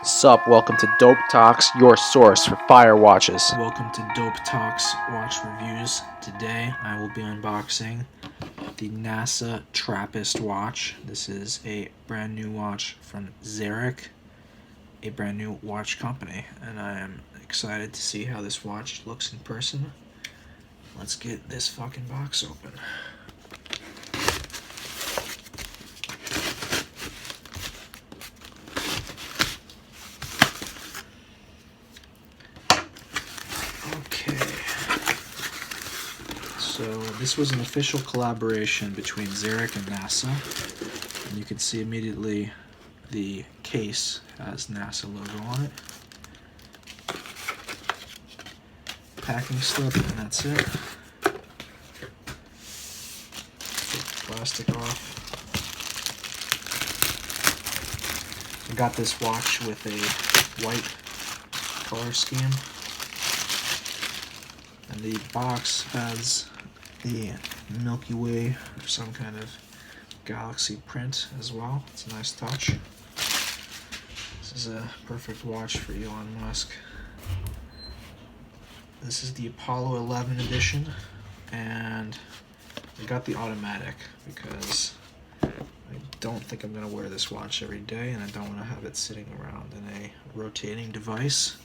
Sup, welcome to Dope Talks, your source for fire watches. Welcome to Dope Talks Watch Reviews. Today I will be unboxing the NASA Trappist watch. This is a brand new watch from Xeric, a brand new watch company, and I am excited to see how this watch looks in person. Let's get this fucking box open. So this was an official collaboration between Xeric and NASA, and you can see immediately the case has NASA logo on it. Packing slip, and that's it. Take the plastic off. I got this watch with a white color scheme, and the box has the Milky Way or some kind of galaxy print as well. It's a nice touch. This is a perfect watch for Elon Musk. This is the Apollo 11 edition, and I got the automatic because I don't think I'm going to wear this watch every day, and I don't want to have it sitting around in a rotating device.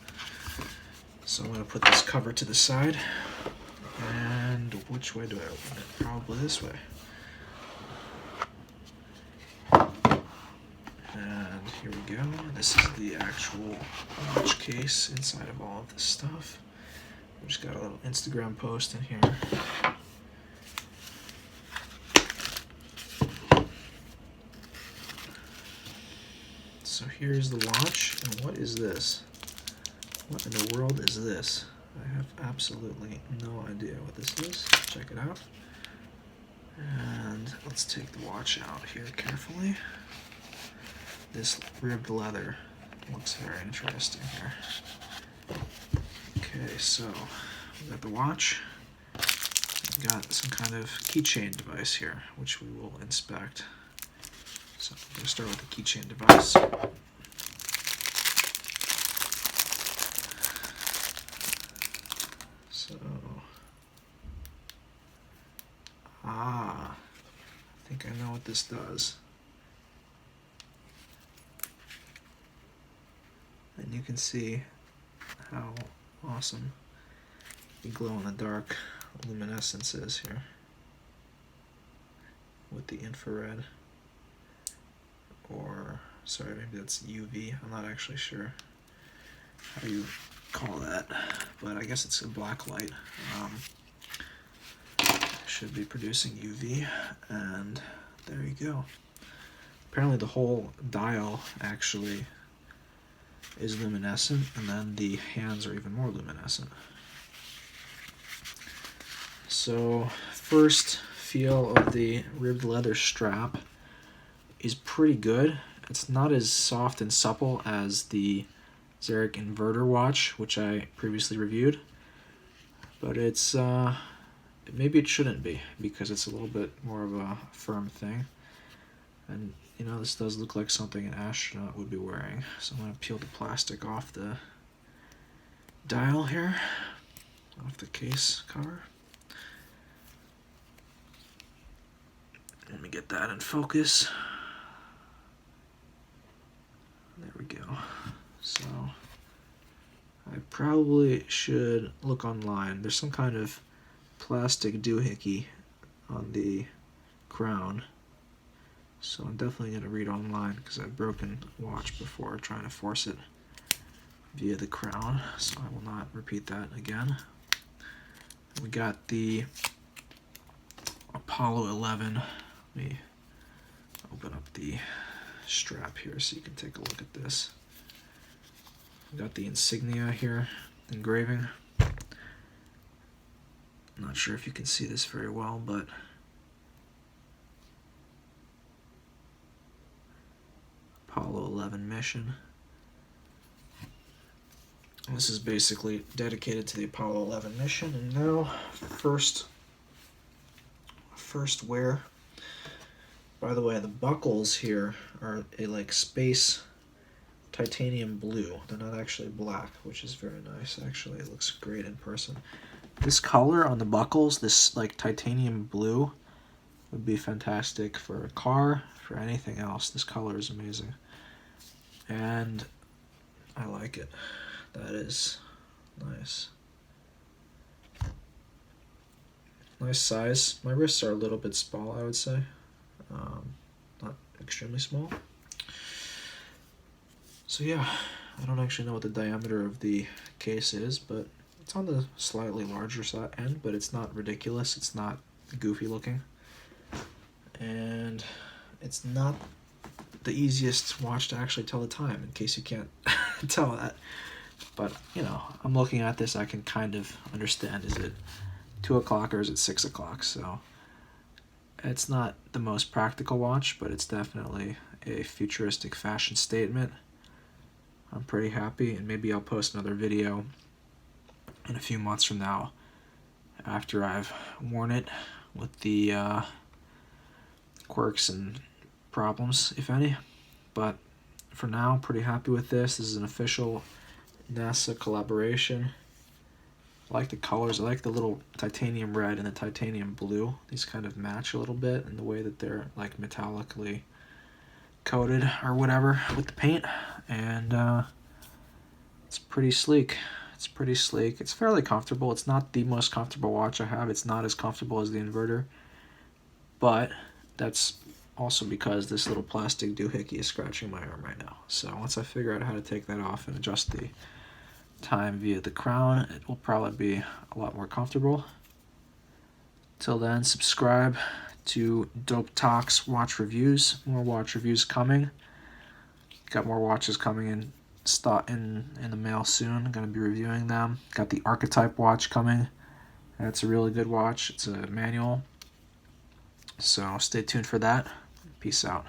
So I'm going to put this cover to the side. And which way do I open it? Probably this way. And here we go. This is the actual watch case inside of all of this stuff. We just got a little Instagram post in here. So here's the watch, and what is this? What in the world is this? I have absolutely no idea what this is. Check it out. And let's take the watch out here carefully. This ribbed leather looks very interesting here. Okay, so we got the watch. We got some kind of keychain device here, which we will inspect. So I'm going to start with the keychain device. I think I know what this does. And you can see how awesome the glow-in-the-dark luminescence is here with the infrared, or sorry, maybe that's UV. I'm not actually sure how you call that, but I guess it's a black light. Should be producing UV, and there you go. Apparently the whole dial actually is luminescent, and then the hands are even more luminescent. So first feel of the ribbed leather strap is pretty good. It's not as soft and supple as the Xeric inverter watch, which I previously reviewed, but it's maybe it shouldn't be, because it's a little bit more of a firm thing. And you know, this does look like something an astronaut would be wearing. So I'm going to peel the plastic off the dial here, off the case cover. Let me get that in focus. There we go. So I probably should look online. There's some kind of plastic doohickey on the crown, so I'm definitely going to read online, because I've broken a watch before trying to force it via the crown, so I will not repeat that again. We got the Apollo 11. Let me open up the strap here so you can take a look at this. We got the insignia here, engraving. I'm not sure if you can see this very well, but Apollo 11 mission. And this is basically dedicated to the Apollo 11 mission. And now, first wear. By the way, the buckles here are a like space titanium blue. They're not actually black, which is very nice. Actually, it looks great in person. This color on the buckles, this like titanium blue, would be fantastic for a car, for anything else. This color is amazing. And I like it. That is nice. Nice size. My wrists are a little bit small, I would say. Not extremely small. So yeah, I don't actually know what the diameter of the case is, but it's on the slightly larger side end, but it's not ridiculous. It's not goofy looking. And it's not the easiest watch to actually tell the time, in case you can't tell that. But, you know, I'm looking at this, I can kind of understand, is it 2 o'clock or is it 6 o'clock? So it's not the most practical watch, but it's definitely a futuristic fashion statement. I'm pretty happy, and maybe I'll post another video in a few months from now after I've worn it with the quirks and problems, if any. But for now, pretty happy with this. This is an official NASA collaboration. I like the colors. I like the little titanium red and the titanium blue. These kind of match a little bit in the way that they're like metallically coated or whatever with the paint. And it's pretty sleek. It's pretty sleek. It's fairly comfortable. It's not the most comfortable watch I have. It's not as comfortable as the inverter. But that's also because this little plastic doohickey is scratching my arm right now. So once I figure out how to take that off and adjust the time via the crown, it will probably be a lot more comfortable. Till then, subscribe to Dope Talks watch reviews. More watch reviews coming. Got more watches coming in the mail soon. I'm gonna be reviewing them. Got the Archetype watch coming. That's a really good watch. It's a manual. So stay tuned for that. Peace out.